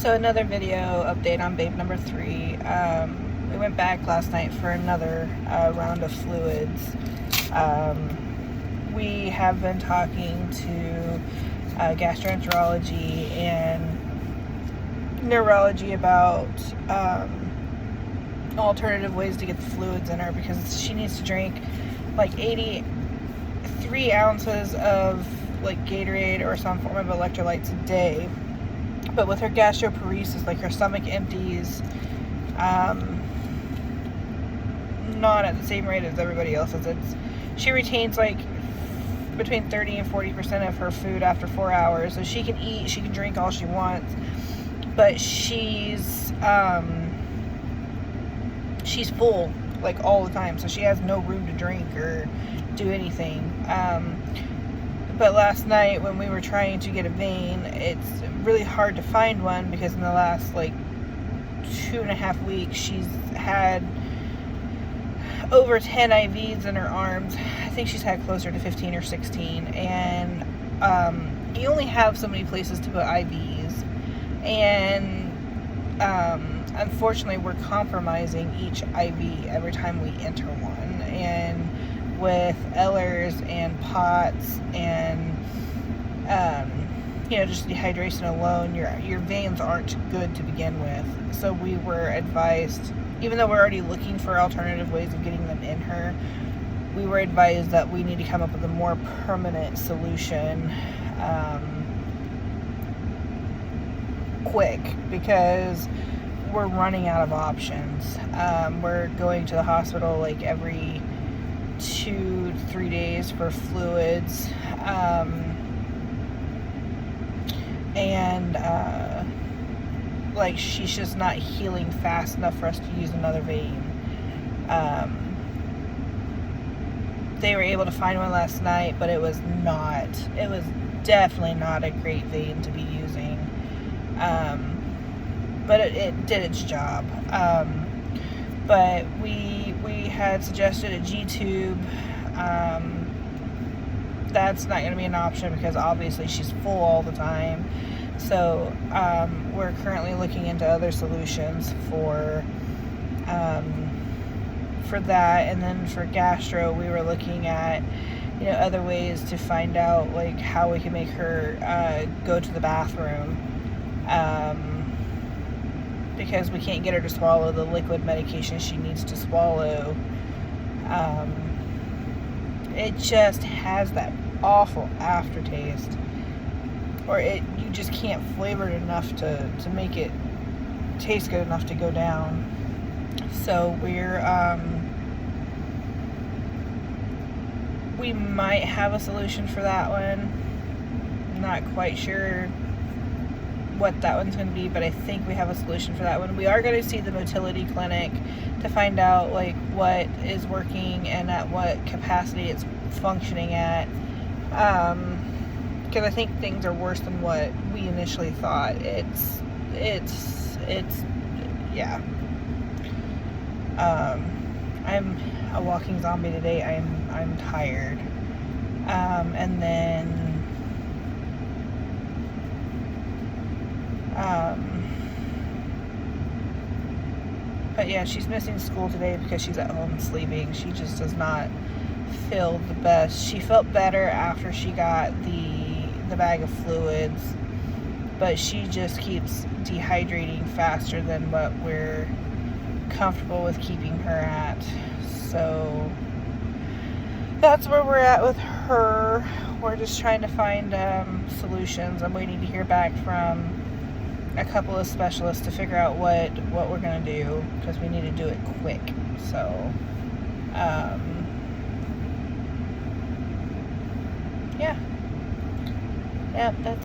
So another video update on babe number 3. We went back last night for another round of fluids. We have been talking to gastroenterology and neurology about alternative ways to get the fluids in her, because she needs to drink like 83 ounces of like Gatorade or some form of electrolytes a day. But with her gastroparesis, like her stomach empties not at the same rate as everybody else's. She retains like between 30 and 40% of her food after 4 hours. So she can eat, she can drink all she wants, but she's full like all the time, so she has no room to drink or do anything. But last night when we were trying to get a vein, it's really hard to find one, because in the last like 2.5 weeks she's had over 10 IVs in her arms. I think she's had closer to 15 or 16, and you only have so many places to put IVs, and unfortunately we're compromising each IV every time we enter one. And with Ehlers and POTS and just dehydration alone, your veins aren't good to begin with. So we were advised, even though we're already looking for alternative ways of getting them in her, we were advised that we need to come up with a more permanent solution quick, because we're running out of options. We're going to the hospital like every 2 to 3 days for fluids, like she's just not healing fast enough for us to use another vein. They were able to find one last night, but it was definitely not a great vein to be using. But it did its job. But we had suggested a G-tube. That's not going to be an option, because obviously she's full all the time. So we're currently looking into other solutions for that. And then for gastro, we were looking at other ways to find out like how we can make her go to the bathroom, because we can't get her to swallow the liquid medication she needs to swallow. It just has that awful aftertaste, or you just can't flavor it enough to make it taste good enough to go down. So we might have a solution for that one. Not quite sure what that one's going to be, but I think we have a solution for that one. We are going to see the motility clinic to find out like what is working and at what capacity it's functioning at, because I think things are worse than what we initially thought. It's yeah. I'm a walking zombie today. I'm tired. And then but yeah, she's missing school today because she's at home sleeping. She just does not feel the best. She felt better after she got the bag of fluids, but she just keeps dehydrating faster than what we're comfortable with keeping her at. So that's where we're at with her. We're just trying to find solutions. I'm waiting to hear back from a couple of specialists to figure out what we're going to do, because we need to do it quick. So yeah, that's